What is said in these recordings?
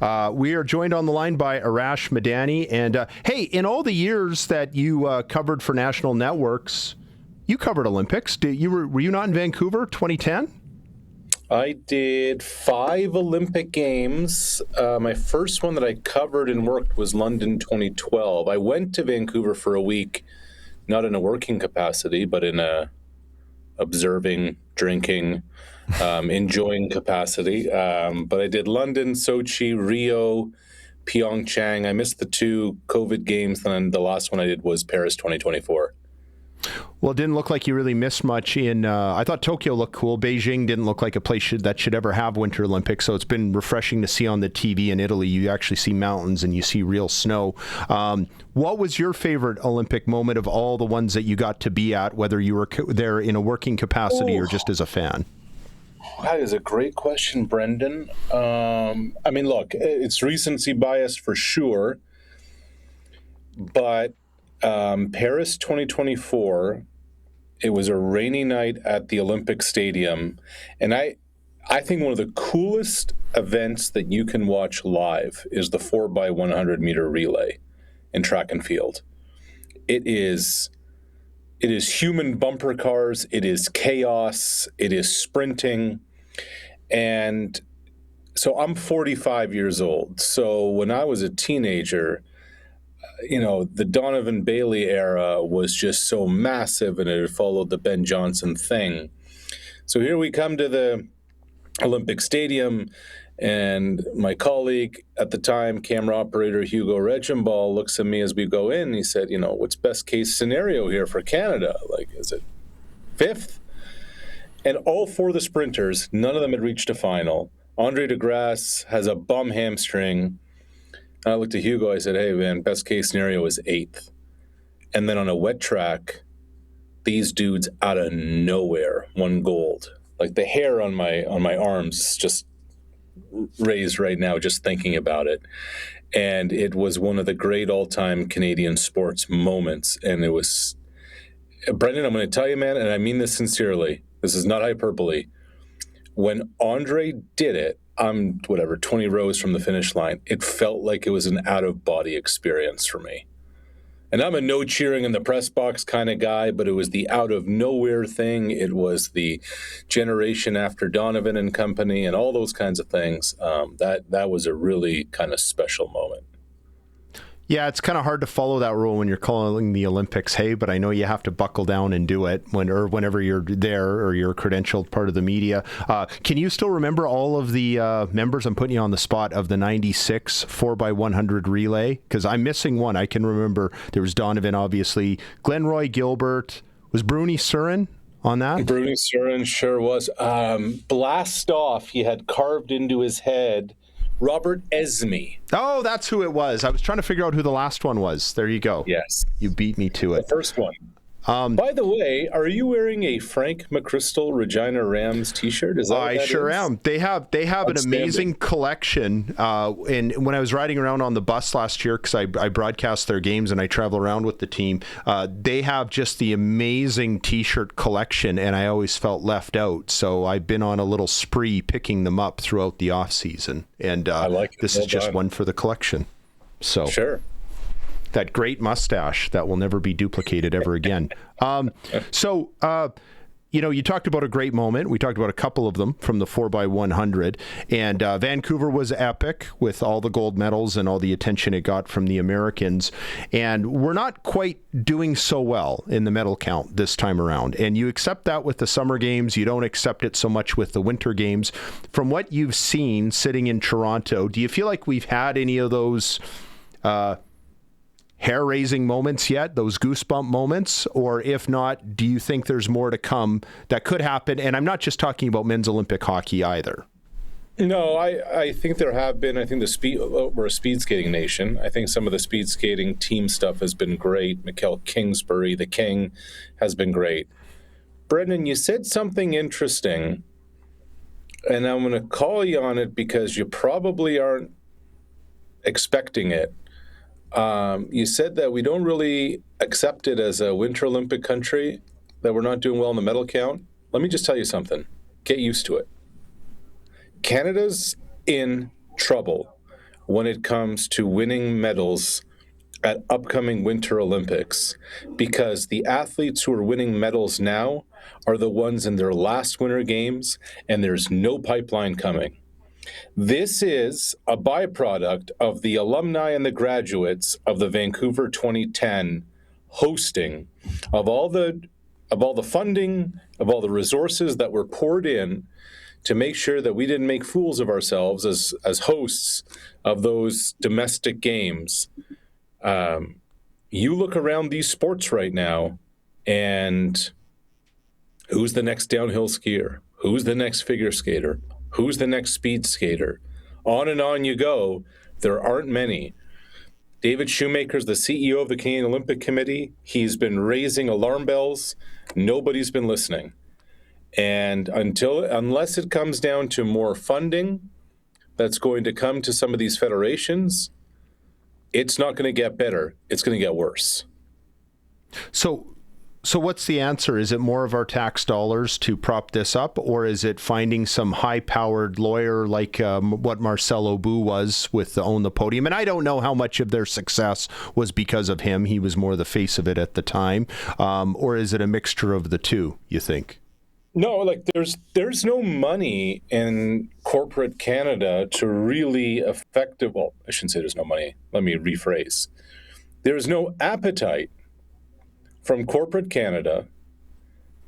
We are joined on the line by Arash Madani. And hey, in all the years that you covered for national networks, you covered Olympics. Were you not in Vancouver 2010? I did 5 Olympic Games. My first one that I covered and worked was London 2012. I went to Vancouver for a week, not in a working capacity, but in a observing, drinking, enjoying capacity. But I did London, Sochi, Rio, Pyeongchang. I missed the 2 COVID games. Then the last one I did was Paris 2024. Well, it didn't look like you really missed much I thought Tokyo looked cool. Beijing didn't look like a place that should ever have Winter Olympics, so it's been refreshing to see on the TV in Italy. You actually see mountains and you see real snow. What was your favorite Olympic moment of all the ones that you got to be at, whether you were there in a working capacity or just as a fan? That is a great question, Brendan. I mean, look, it's recency bias for sure, but Paris 2024, it was a rainy night at the Olympic Stadium, and I think one of the coolest events that you can watch live is the 4x100 meter relay in track and field. It is human bumper cars, it is chaos, it is sprinting, and so I'm 45 years old. So when I was a teenager, the Donovan Bailey era was just so massive, and it had followed the Ben Johnson thing. So here we come to the Olympic Stadium, and my colleague at the time, camera operator Hugo Regenball, looks at me as we go in. He said, what's best case scenario here for Canada? Like, is it 5th? And all 4 of the sprinters, none of them had reached a final. Andre de Grasse has a bum hamstring. I looked at Hugo, I said, hey, man, best case scenario is 8th. And then on a wet track, these dudes out of nowhere won gold. Like, the hair on my arms is just raised right now just thinking about it. And it was one of the great all-time Canadian sports moments. And it was, Brendan, I'm going to tell you, man, and I mean this sincerely, this is not hyperbole. When Andre did it, I'm 20 rows from the finish line. It felt like it was an out-of-body experience for me. And I'm a no cheering in the press box kind of guy, but it was the out-of-nowhere thing. It was the generation after Donovan and company and all those kinds of things. That was a really kind of special moment. Yeah, it's kind of hard to follow that rule when you're calling the Olympics, hey, but I know you have to buckle down and do it whenever you're there or you're a credentialed part of the media. Can you still remember all of the members? I'm putting you on the spot of the 96 4x100 relay, because I'm missing one. I can remember there was Donovan, obviously, Glenroy Gilbert. Was Bruni Surin on that? Bruni Surin sure was. Blast off, he had carved into his head Robert Esme. Oh, that's who it was. I was trying to figure out who the last one was. There you go. Yes. You beat me to it. The first one. By the way, are you wearing a Frank McChrystal Regina Rams t-shirt? Is that what that sure is? Am. They have an amazing collection. And when I was riding around on the bus last year, because I broadcast their games and I travel around with the team, they have just the amazing t-shirt collection, and I always felt left out. So I've been on a little spree picking them up throughout the off season, and I like it. This is just one for the collection. So sure. That great mustache that will never be duplicated ever again. You talked about a great moment. We talked about a couple of them from the 4x100. And Vancouver was epic with all the gold medals and all the attention it got from the Americans. And we're not quite doing so well in the medal count this time around. And you accept that with the summer games. You don't accept it so much with the winter games. From what you've seen sitting in Toronto, do you feel like we've had any of those hair-raising moments yet, those goosebump moments? Or if not, do you think there's more to come that could happen? And I'm not just talking about men's Olympic hockey either. No, I think there have been. I think we're a speed skating nation. I think some of the speed skating team stuff has been great. Mikkel Kingsbury, the King, has been great. Brendan, you said something interesting, and I'm going to call you on it because you probably aren't expecting it. You said that we don't really accept it as a Winter Olympic country, that we're not doing well in the medal count. Let me just tell you something. Get used to it. Canada's in trouble. when it comes to winning medals at upcoming Winter Olympics, because the athletes who are winning medals now are the ones in their last Winter Games, and there's no pipeline coming. This is a byproduct of the alumni and the graduates of the Vancouver 2010 hosting of all the funding, of all the resources that were poured in to make sure that we didn't make fools of ourselves as hosts of those domestic games. You look around these sports right now, and who's the next downhill skier? Who's the next figure skater? Who's the next speed skater? On and on you go. There aren't many. David Shoemaker's the CEO of the Canadian Olympic Committee. He's been raising alarm bells. Nobody's been listening. And unless it comes down to more funding that's going to come to some of these federations, it's not going to get better. It's going to get worse. So what's the answer? Is it more of our tax dollars to prop this up, or is it finding some high-powered lawyer like what Marcel Aubut was with the Own the Podium? And I don't know how much of their success was because of him. He was more the face of it at the time. Or is it a mixture of the two, you think? No, like there's no money in corporate Canada to really well, I shouldn't say there's no money. Let me rephrase. There's no appetite from corporate Canada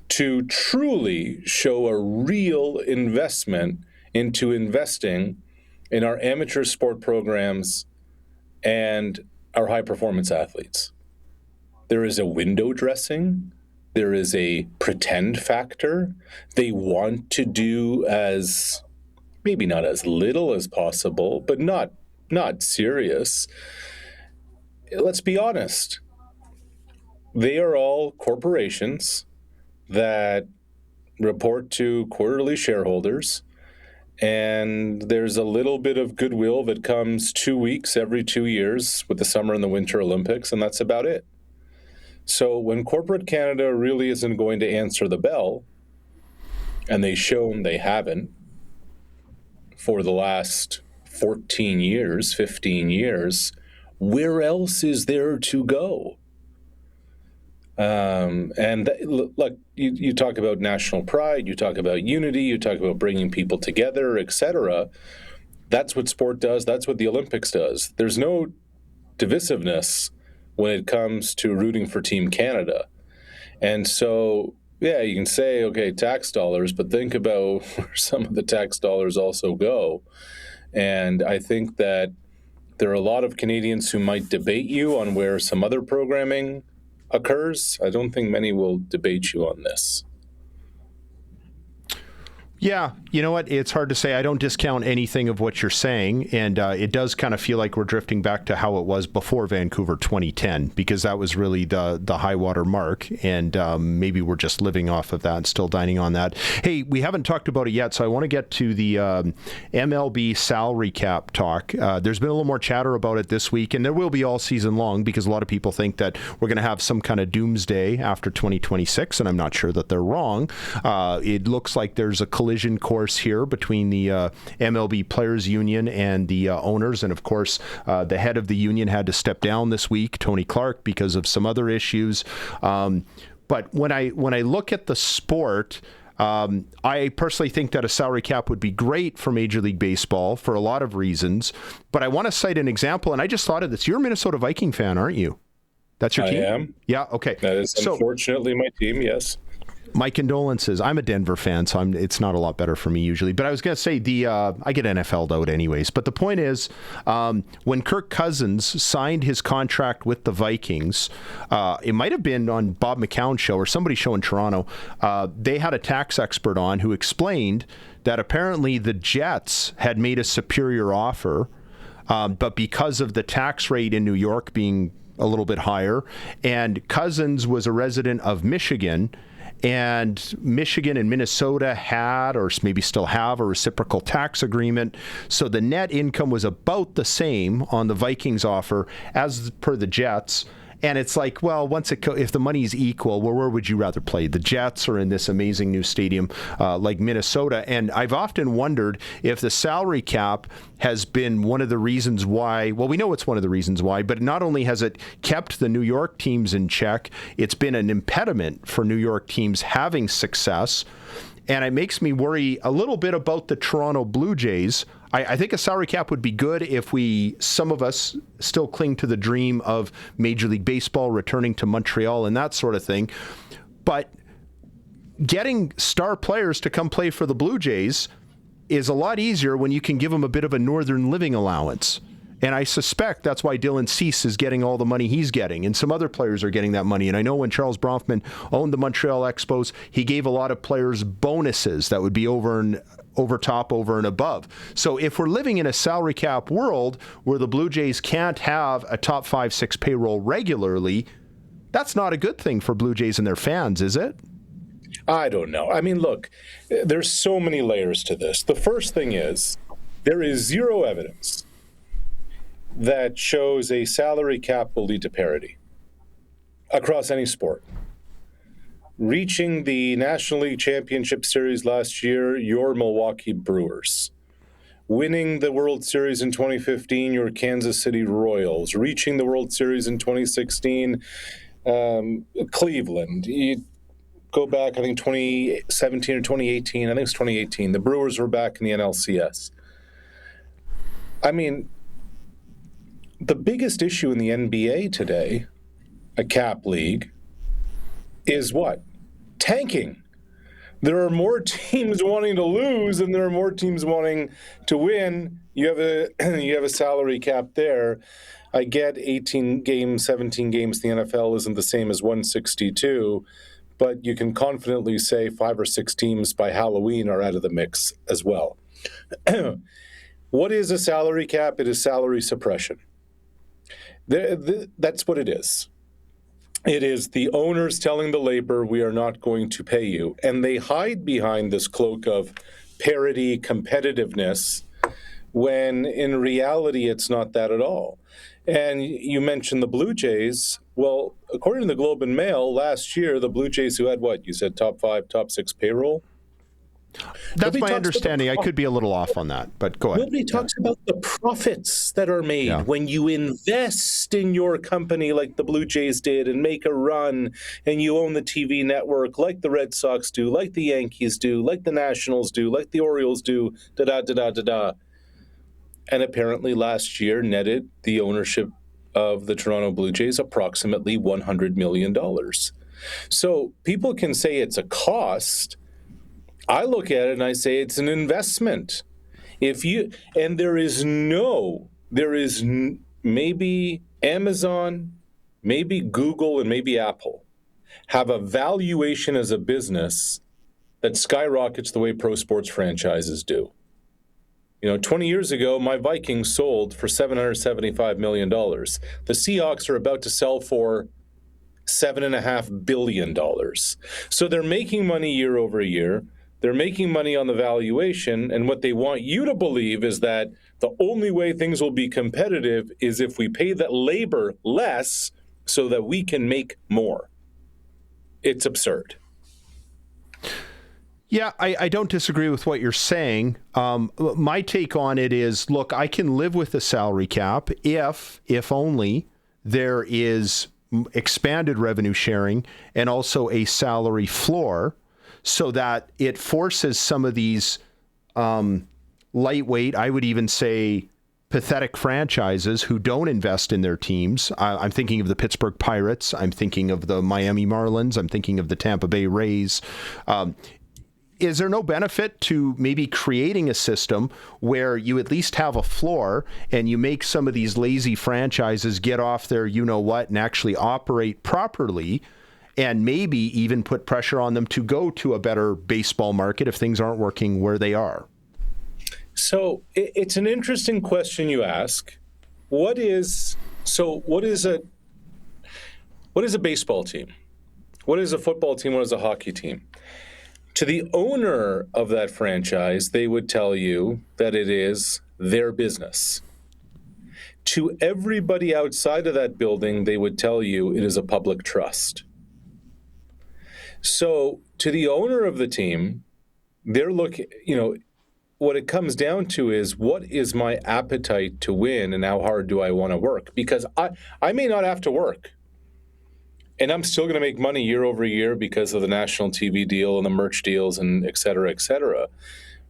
to truly show a real investment into investing in our amateur sport programs and our high-performance athletes. There is a window dressing. There is a pretend factor. They want to do as, maybe not as little as possible, but not serious. Let's be honest. They are all corporations that report to quarterly shareholders, and there's a little bit of goodwill that comes 2 weeks every 2 years with the Summer and the Winter Olympics, and that's about it. So when corporate Canada really isn't going to answer the bell, and they've shown they haven't for the last 14 years, 15 years, where else is there to go? Look, you talk about national pride, you talk about unity, you talk about bringing people together, etc. That's what sport does. That's what the Olympics does. There's no divisiveness when it comes to rooting for Team Canada. And so, yeah, you can say, okay, tax dollars, but think about where some of the tax dollars also go. And I think that there are a lot of Canadians who might debate you on where some other programming occurs. I don't think many will debate you on this. Yeah, you know what? It's hard to say. I don't discount anything of what you're saying, and it does kind of feel like we're drifting back to how it was before Vancouver 2010, because that was really the high water mark, and maybe we're just living off of that and still dining on that. Hey, we haven't talked about it yet, so I want to get to the MLB salary cap talk. There's been a little more chatter about it this week, and there will be all season long, because a lot of people think that we're going to have some kind of doomsday after 2026, and I'm not sure that they're wrong. It looks like there's a collision course here between the MLB Players Union and the owners, and of course the head of the union had to step down this week, Tony Clark, because of some other issues. But when I look at the sport, I personally think that a salary cap would be great for Major League Baseball for a lot of reasons. But I want to cite an example, and I just thought of this. You're a Minnesota Viking fan, aren't you? That's your team? I am. Yeah, okay. That is unfortunately my team, yes. My condolences. I'm a Denver fan, so it's not a lot better for me usually. But I was going to say, I get NFL'd out anyways. But the point is, when Kirk Cousins signed his contract with the Vikings, it might have been on Bob McCown's show or somebody's show in Toronto, they had a tax expert on who explained that apparently the Jets had made a superior offer, but because of the tax rate in New York being a little bit higher, and Cousins was a resident of Michigan, and Michigan and Minnesota had, or maybe still have, a reciprocal tax agreement. So the net income was about the same on the Vikings offer as per the Jets. And it's like, well, if the money's equal, well, where would you rather play? The Jets or in this amazing new stadium like Minnesota? And I've often wondered if the salary cap has been one of the reasons why, well, we know it's one of the reasons why, but not only has it kept the New York teams in check, it's been an impediment for New York teams having success. And it makes me worry a little bit about the Toronto Blue Jays. I think a salary cap would be good if some of us still cling to the dream of Major League Baseball returning to Montreal and that sort of thing. But getting star players to come play for the Blue Jays is a lot easier when you can give them a bit of a northern living allowance. And I suspect that's why Dylan Cease is getting all the money he's getting, and some other players are getting that money. And I know when Charles Bronfman owned the Montreal Expos, he gave a lot of players bonuses that would be over and above. So if we're living in a salary cap world where the Blue Jays can't have a top 5-6 payroll regularly, that's not a good thing for Blue Jays and their fans, is it? I don't know. I mean, look, there's so many layers to this. The first thing is there is zero evidence that shows a salary cap will lead to parity across any sport. Reaching the National League Championship Series last year, your Milwaukee Brewers. Winning the World Series in 2015, your Kansas City Royals. Reaching the World Series in 2016, Cleveland. You go back, I think 2017 or 2018. I think it's 2018. The Brewers were back in the NLCS. I mean, the biggest issue in the NBA today, a cap league, is what? Tanking. There are more teams wanting to lose than there are more teams wanting to win. You have a salary cap there. I get 18 games, 17 games. The NFL isn't the same as 162, but you can confidently say 5 or 6 teams by Halloween are out of the mix as well. What is a salary cap? It is salary suppression. That's what it is. It is the owners telling the labor, we are not going to pay you. And they hide behind this cloak of parity, competitiveness, when in reality, it's not that at all. And you mentioned the Blue Jays. Well, according to the Globe and Mail, last year, the Blue Jays, who had what? You said top 5, top 6 payroll? That's my understanding. I could be a little off on that, but go ahead. Nobody talks about the profits that are made when you invest in your company like the Blue Jays did and make a run, and you own the TV network like the Red Sox do, like the Yankees do, like the Nationals do, like the Orioles do, da-da-da-da-da-da. And apparently last year netted the ownership of the Toronto Blue Jays approximately $100 million. So people can say it's a cost. I look at it and I say it's an investment. Maybe Amazon, maybe Google, and maybe Apple have a valuation as a business that skyrockets the way pro sports franchises do. 20 years ago, my Vikings sold for $775 million. The Seahawks are about to sell for $7.5 billion. So they're making money year over year. They're making money on the valuation, and what they want you to believe is that the only way things will be competitive is if we pay that labor less so that we can make more. It's absurd. Yeah, I don't disagree with what you're saying. My take on it is, look, I can live with the salary cap if only there is expanded revenue sharing and also a salary floor, so that it forces some of these lightweight, I would even say pathetic franchises who don't invest in their teams. I'm thinking of the Pittsburgh Pirates. I'm thinking of the Miami Marlins. I'm thinking of the Tampa Bay Rays. Is there no benefit to maybe creating a system where you at least have a floor and you make some of these lazy franchises get off their you-know-what and actually operate properly, and maybe even put pressure on them to go to a better baseball market if things aren't working where they are? So it's an interesting question you ask. What is a baseball team? What is a football team? What is a hockey team? To the owner of that franchise, they would tell you that it is their business. To everybody outside of that building, they would tell you it is a public trust. So to the owner of the team, they're looking, what it comes down to is, what is my appetite to win and how hard do I want to work? Because I may not have to work, and I'm still going to make money year over year because of the national TV deal and the merch deals and et cetera, et cetera.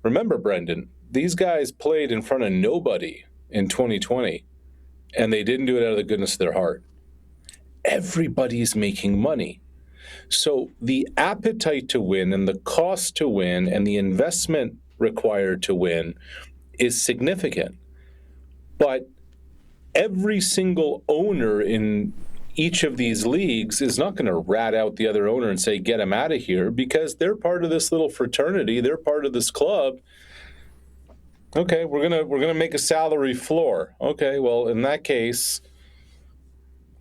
Remember, Brendan, these guys played in front of nobody in 2020, and they didn't do it out of the goodness of their heart. Everybody's making money. So the appetite to win and the cost to win and the investment required to win is significant. But every single owner in each of these leagues is not going to rat out the other owner and say, get him out of here, because they're part of this little fraternity. They're part of this club. Okay, we're gonna make a salary floor. Okay, well, in that case,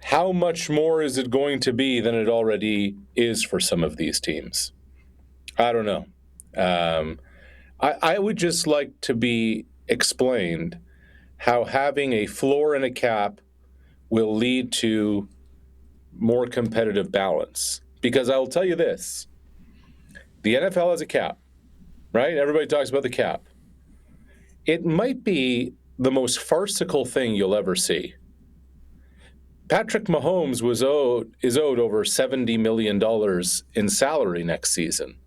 how much more is it going to be than it already is for some of these teams? I don't know. I would just like to be explained how having a floor and a cap will lead to more competitive balance. Because I will tell you this, the NFL has a cap, right? Everybody talks about the cap. It might be the most farcical thing you'll ever see. Patrick Mahomes is owed over $70 million in salary next season.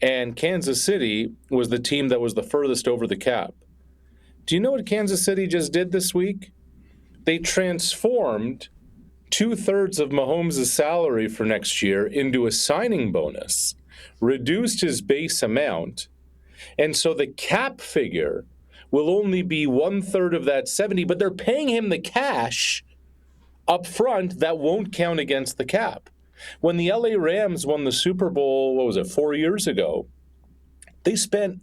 And Kansas City was the team that was the furthest over the cap. Do you know what Kansas City just did this week? They transformed 2/3 of Mahomes' salary for next year into a signing bonus, reduced his base amount, and so the cap figure will only be 1/3 of that 70, but they're paying him the cash up front that won't count against the cap. When the LA Rams won the Super Bowl, 4 years ago, they spent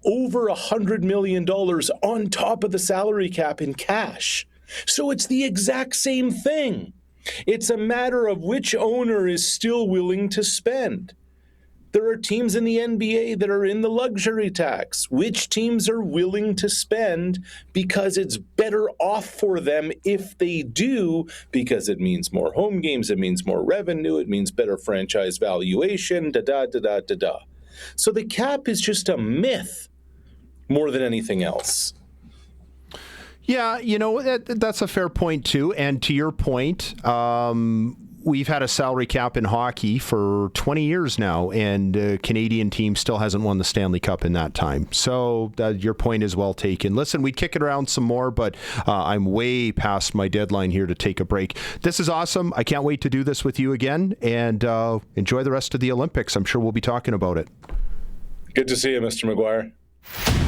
over $100 million on top of the salary cap in cash. So it's the exact same thing. It's a matter of which owner is still willing to spend. There are teams in the NBA that are in the luxury tax. Which teams are willing to spend because it's better off for them if they do, because it means more home games, it means more revenue, it means better franchise valuation, da-da-da-da-da-da. So the cap is just a myth more than anything else. Yeah, that's a fair point, too. And to your point, we've had a salary cap in hockey for 20 years now, and the Canadian team still hasn't won the Stanley Cup in that time. So your point is well taken. Listen, we'd kick it around some more, but I'm way past my deadline here to take a break. This is awesome. I can't wait to do this with you again, and enjoy the rest of the Olympics. I'm sure we'll be talking about it. Good to see you, Mr. McGuire.